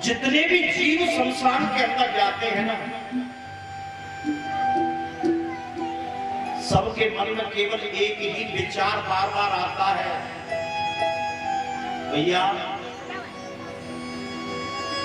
जितने भी जीव संसार के अंदर जाते हैं ना, सबके मन में केवल एक ही विचार बार बार आता है, भैया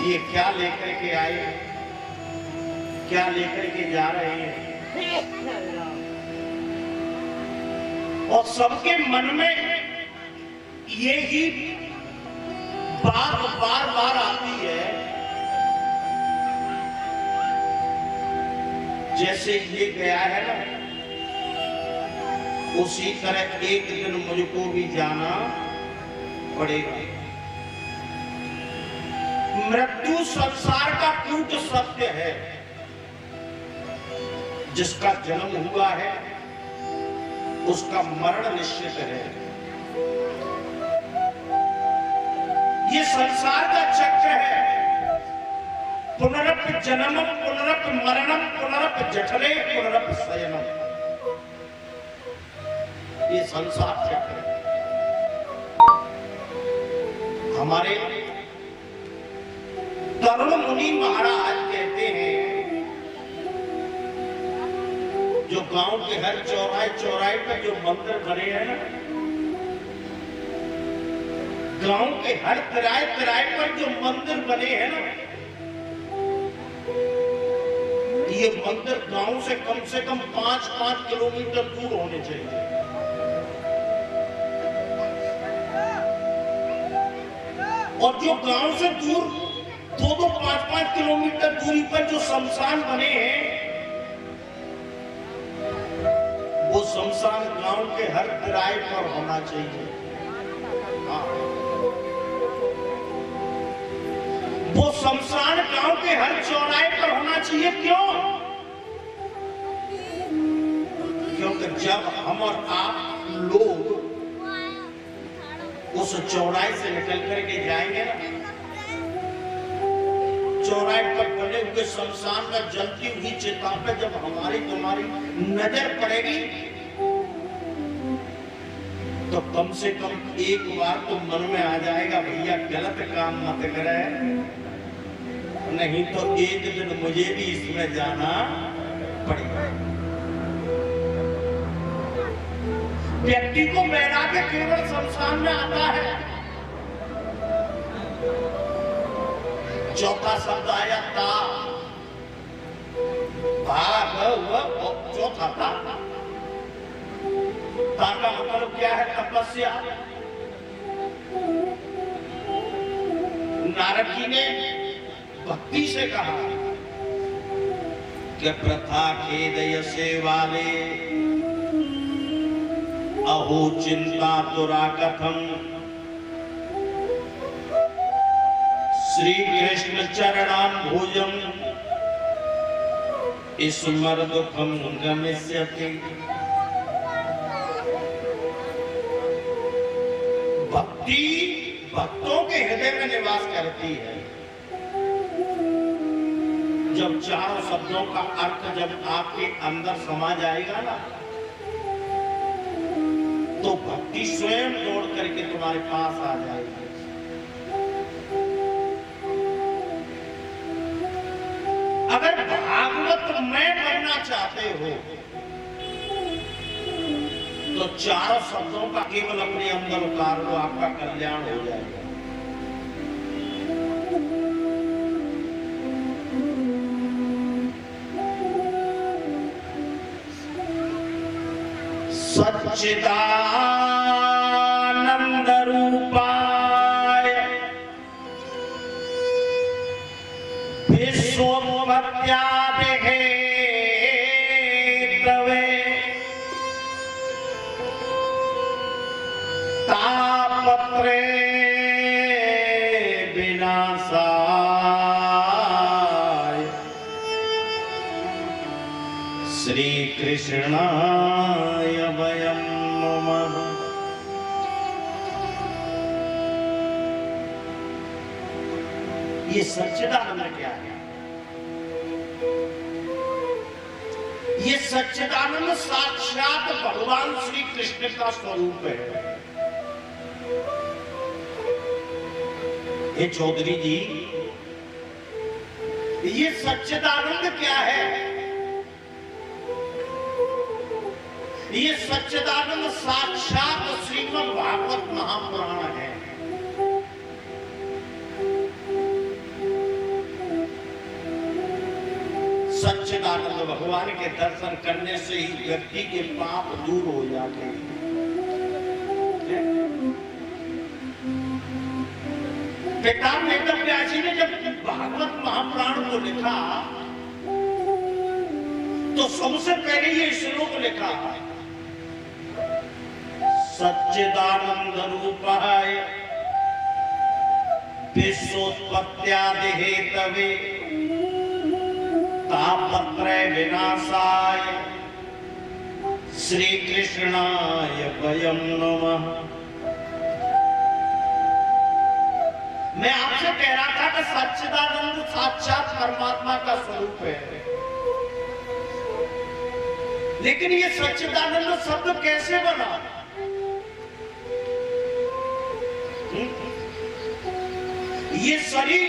ये क्या लेकर के आए, क्या लेकर के जा रहे हैं। और सबके मन में ये ही बात बार बार आती है, जैसे ये गया है ना, उसी तरह एक दिन मुझको भी जाना पड़ेगा। मृत्यु संसार का कूट सत्य है, जिसका जन्म हुआ है उसका मरण निश्चित है। ये संसार का चक्र है, पुनरप जन्मम पुनरप मरणम पुनरप जठरे पुनरप शयनम, ये संसार चक्र है। हमारे तरुण मुनि महाराज कहते हैं, जो गांव के हर चौराहे चौराहे पर जो मंदिर बने हैं ना, गांव के हर तिराए तिराए पर जो मंदिर बने हैं ना, ये मंदिर गांव से कम 5-5 किलोमीटर दूर होने चाहिए। और जो गांव से दूर 2-2, 5-5 किलोमीटर दूरी पर जो शमशान बने हैं, वो शमशान गांव के हर किराए पर होना चाहिए। वो शमशान गांव के हर चौराहे पर होना चाहिए। क्यों? क्योंकि जब हम और आप लोग उस चौराहे से निकल करके जाएंगे ना, चौराहे पर बने हुए शमशान में जलती हुई चिता पे जब हमारी तुम्हारी नजर पड़ेगी, तो कम से कम एक बार तो मन में आ जाएगा, भैया गलत काम मत करे, नहीं तो एक दिन मुझे भी इसमें जाना पड़ेगा। व्यक्ति को वैराग्य केवल शमशान में आता है। चौथा शब्द आया था, चौथा था, का मतलब क्या है? तपस्या। नारद जी ने भक्ति से कहा कि प्रथा खेदय से वाले अहो चिंता तुरा कथम, श्री कृष्ण चरणाम भोजम स्मर दुखम गमिष्यति। भक्ति भक्तों के हृदय में निवास करती है। जब चारों शब्दों का अर्थ जब आपके अंदर समा जाएगा ना, तो भक्ति स्वयं दौड़ करके तुम्हारे पास आ जाएगी। अगर भागवत में बनना चाहते हो तो चारों शब्दों का केवल अपने अंदर उतार लो, आपका कल्याण हो जाएगा। सच्चिदानंद रूपाय विश्वोत्पत्त्यादि हेतवे तापत्रे विनाशाय श्री कृष्णाय वयं नमः। ये सच्चिदानंद क्या है? ये सच्चिदानंद साक्षात भगवान श्री कृष्ण का स्वरूप है। ये चौधरी जी ये सच्चिदानंद क्या है? ये सच्चिदानंद साक्षात श्रीमद् भागवत महापुराण है। सच्चिदानंद भगवान के दर्शन करने से ही व्यक्ति के पाप दूर हो जाते हैं। पिता वेदव्यास जी ने जब भागवत महापुराण को लिखा तो सबसे पहले ये श्लोक लिखा, सच्चिदानंद रूपाय विश्वोत्पत्त्यादि हेतवे तापत्रय विनाशाय श्री कृष्णाय वयं नमः। मैं आपसे कह रहा था कि सच्चिदानंद साक्षात परमात्मा का स्वरूप है, लेकिन ये सच्चिदानंद शब्द कैसे बना? ये शरीर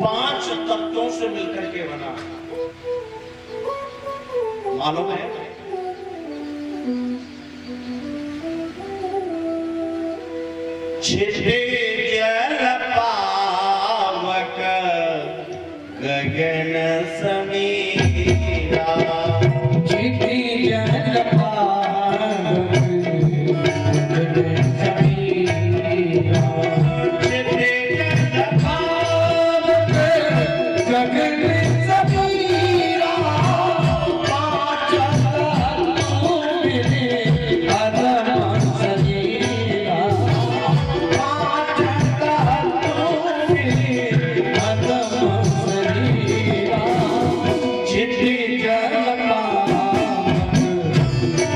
5 तत्वों से मिलकर के बना, मालूम है? छिटे जल पावक गगन समीरा, छिटे जल पावक गगन समीरा, छिटे जल पावक गगन समीरा, पांच तत्वों मिले अधम शरीरा, पांच तत्वों मिले अधम शरीरा, छिटे जल पावक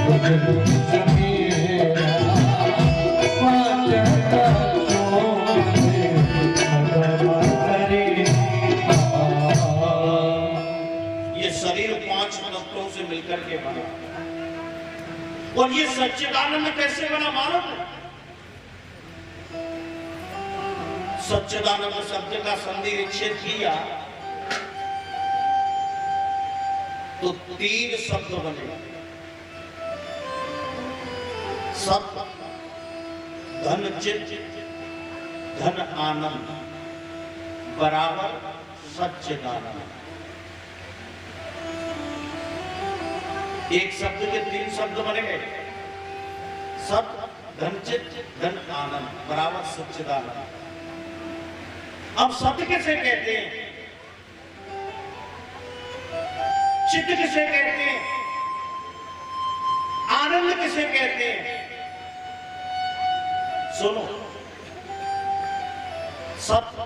गगन समीरा, पांच तत्वों मिले अधम शरीरा। ये शरीर 5 तत्वों से मिलकर के बना, और ये सच्चिदानंद कैसे बना मालूम है? सच्चिदानंद शब्द का संधि विच्छेद किया तो 3 शब्द बने, सत धन चित धन आनंद बराबर सच्चिदानंद। एक शब्द के 3 शब्द बने गए, सत धन चित धन आनंद बराबर सच्चिदानंद। अब सत्य किसे कहते हैं, चित्त किसे कहते हैं, आनंद किसे कहते हैं? सुनो, सत्य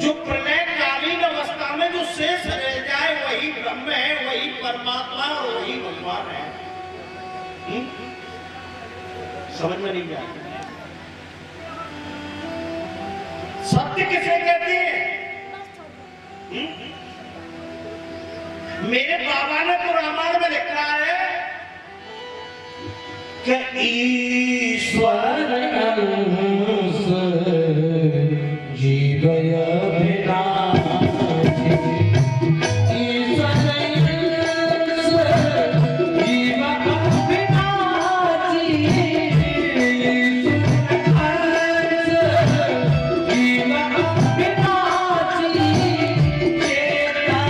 जो प्रलयकालीन अवस्था में जो शेष रह जाए वही ब्रह्म है, वही परमात्मा और वही भगवान है। समझ में नहीं आया? सत्य किसे कहते हैं? मेरे बाबा ने तो रामायण में लिखा है कि ईश्वर अंश जीवय विनाशि, ईश्वर अंश जीव विनाशि, ईश्वर अंश जीव विनाशि, चेतया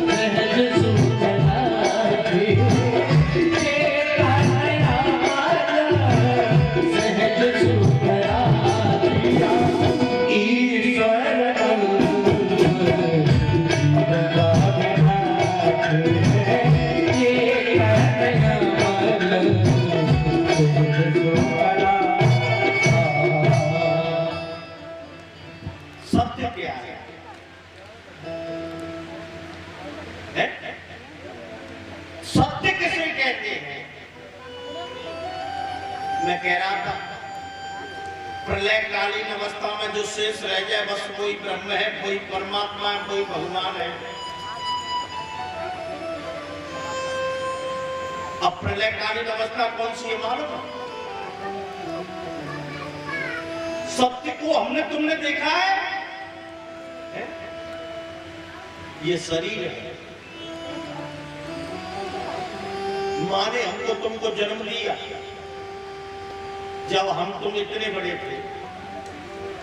सहज सुख राशि, चेतया सहज सुख राशि, ईश्वर अंश जीव विनाशि, चेतया सहज सुख राशि। सत्य क्या है? सत्य किसे कहते हैं? मैं कह रहा था प्रलयकालीन अवस्था में जो शेष रह जाए बस कोई ब्रह्म है, कोई परमात्मा है, कोई भगवान है। अब प्रलयकालीन अवस्था कौन सी है मालूम है? सत्य को हमने तुमने देखा है? ये शरीर है। माँ ने हमको तुमको जन्म दिया जब हम तुम इतने बड़े थे,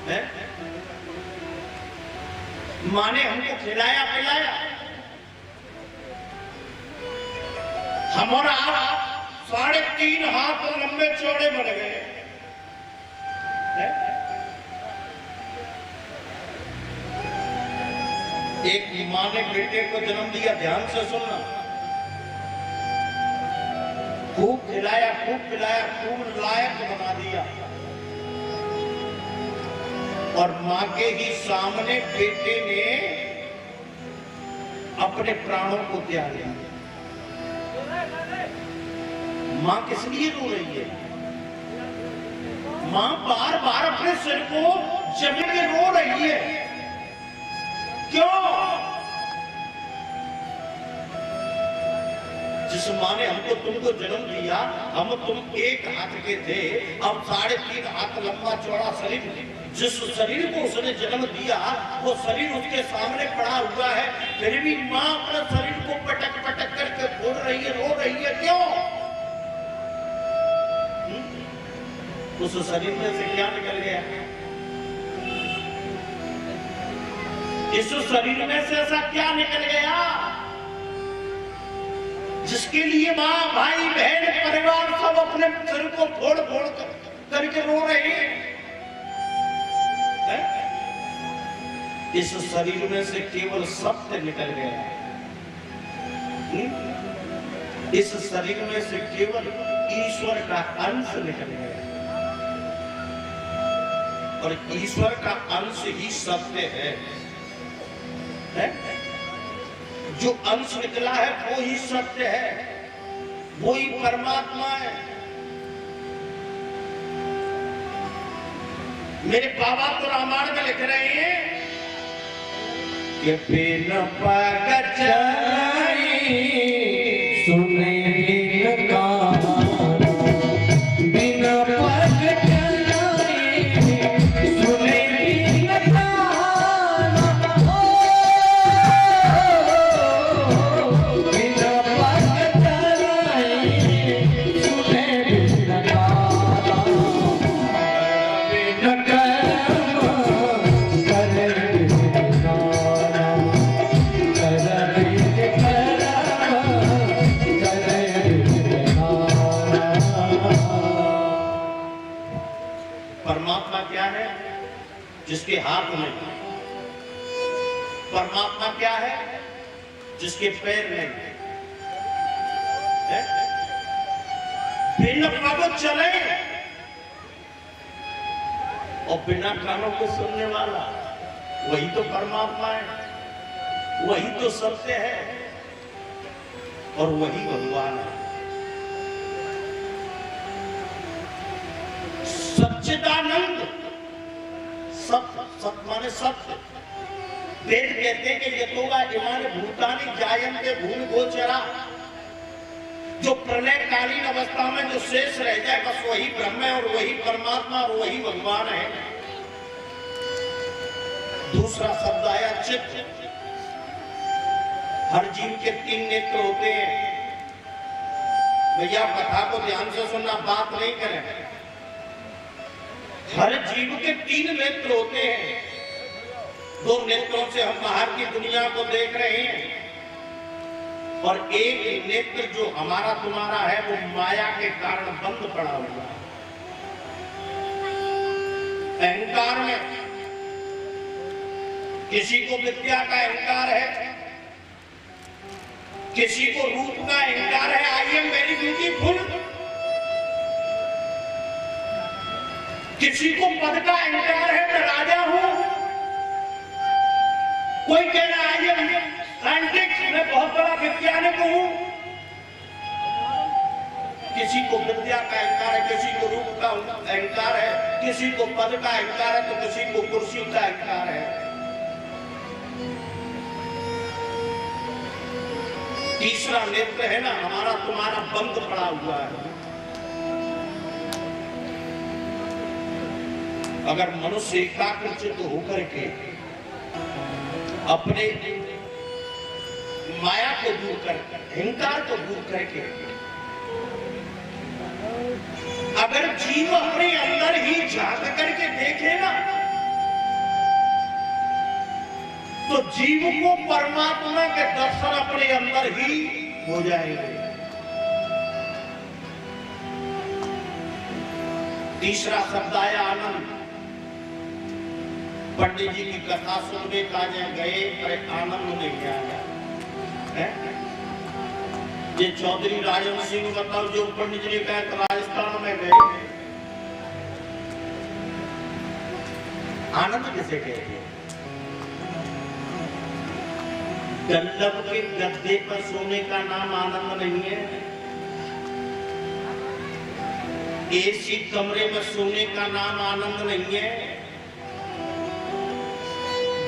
हैं? माँ ने हमको खिलाया पिलाया, हमारा आप 3.5 हाथ लंबे चौड़े बन गए। एक माँ ने बेटे को जन्म दिया, ध्यान से सुनना, खूब खिलाया, खूब पिलाया, खूब लायक बना दिया, और माँ के ही सामने बेटे ने अपने प्राणों को त्याग दिया। माँ किस लिए रो रही है? माँ बार बार अपने सिर को जमीन में रो रही है। क्यों? जिस माँ ने हमको तुमको जन्म दिया, हम तुम एक हाथ के थे, अब 3.5 हाथ लंबा चौड़ा शरीर, जिस शरीर को उसने जन्म दिया वो शरीर उसके सामने पड़ा हुआ है, फिर भी माँ अपने शरीर को पटक पटक करके बोल रही है, रो रही है। क्यों? उस शरीर में से क्या निकल गया? इस शरीर में से ऐसा क्या निकल गया जिसके लिए माँ भाई बहन परिवार सब अपने सिर को फोड़ फोड़ करके रो रहे हैं? इस शरीर में से केवल सत्य निकल गया। इस शरीर में से केवल ईश्वर का अंश निकल गया, और ईश्वर का अंश ही सत्य है। जो अंश निकला है वो ही सत्य है, वो ही परमात्मा है। मेरे बाबा तो रामायण में लिख रहे हैं कि बिन पग चलाई सुने बिन काना, बिन पग चलाई सुने बिन काना, बिन पग चलाई सुने बिन काना, बिन कर्म करे बिन नाना, करे बिन परमात्मा क्या है? जिसके हाथ में। परमात्मा क्या है? जिसके पैर नहीं। बिन पग चले और बिना कानों को सुनने वाला, वही तो परमात्मा है, वही तो सत्य है, और वही भगवान है। सच्चिदानंद, सत्य, सत्य माने सत्य। वेद कहते हैं कि यतोवा इमान भूतानि जायन्ते भूमि गोचरा, जो प्रलय कालीन अवस्था में जो शेष रह जाए बस वही ब्रह्म है, और वही परमात्मा, और वही भगवान है। दूसरा शब्द आया चित्त। हर जीव के 3 नेत्र होते हैं। भैया कथा को ध्यान से सुनना, बात नहीं करें। हर जीव के 3 नेत्र होते हैं। 2 नेत्रों से हम बाहर की दुनिया को देख रहे हैं, और एक नेत्र जो हमारा तुम्हारा है वो माया के कारण बंद पड़ा हुआ है। अहंकार में किसी को विद्या का अहंकार है, किसी को रूप का अहंकार है, आई एम वेरी ब्यूटीफुल। किसी को पद का अहंकार है, मैं राजा हूं। कोई कह रहा है साइंटिस्ट, मैं बहुत बड़ा वैज्ञानिक हूं। किसी को विद्या का अहंकार है, किसी को रूप का अहंकार है, किसी को पद का अहंकार है, तो किसी को कुर्सी का अहंकार है। तीसरा नेत्र है ना हमारा तुम्हारा बंद पड़ा हुआ है। अगर मनुष्य एकाग्रचित्त होकर के अपने माया को दूर कर, अहंकार को दूर करके अगर जीव अपने अंदर ही झांक करके देखे ना, तो जीव को परमात्मा के दर्शन अपने अंदर ही हो जाएंगे। तीसरा शब्द आया आनंद। पंडित जी की कथा सुनने काजे गए, अरे आनंद नहीं आया है? ये चौधरी राजन सिंह बताओ, जो पंडित जी ने कहा तो राजस्थान में गए, आनंद किसे कहते हैं? डल्लभ के गद्दे पर सोने का नाम आनंद नहीं है। एसी कमरे में सोने का नाम आनंद नहीं है।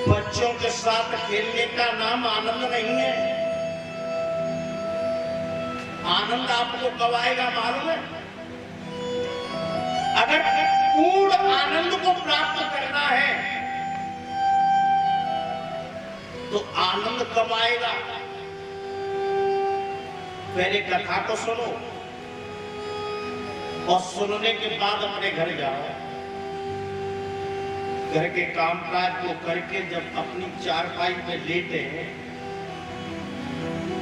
बच्चों के साथ खेलने का नाम आनंद नहीं है। आनंद आपको कब आएगा मालूम है? अगर पूर्ण आनंद को प्राप्त करना है तो आनंद कब आएगा? पहले कथा को सुनो और सुनने के बाद अपने घर जाओ। घर के कामकाज को करके जब अपनी चारपाई में लेटे हैं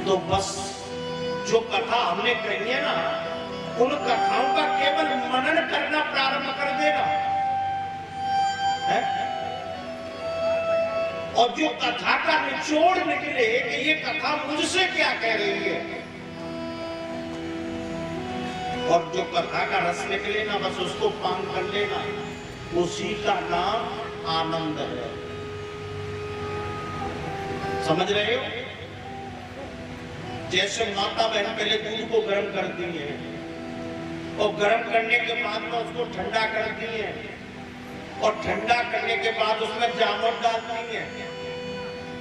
तो बस जो कथा हमने कही है ना, उन कथाओं का केवल मनन करना प्रारंभ कर देना है? और जो कथा का निचोड़ निकले कि ये कथा मुझसे क्या कह रही है, और जो कथा का रस निकले ना, बस उसको पान कर लेना, उसी का नाम आनंद है। समझ रहे हो? जैसे माता बहन पहले दूध को गर्म करती है और गर्म करने के बाद में उसको ठंडा करती है और ठंडा करने के बाद उसमें जामुन डालती है।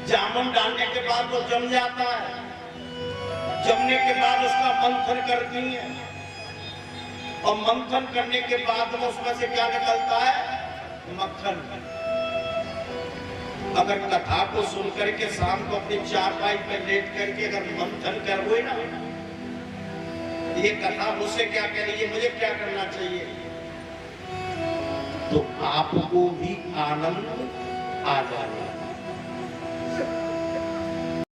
जामुन डालने के बाद वो जम जाता है। जमने के बाद उसका मंथन करती है और मंथन करने के बाद में उसमें से क्या निकलता है? मक्खन। अगर कथा को सुन करके शाम को अपनी चारपाई पर लेट करके अगर मंथन करोगे ना, ये कथा मुझसे क्या कह रही है, मुझे क्या करना चाहिए, तो आपको भी आनंद आ जाएगा।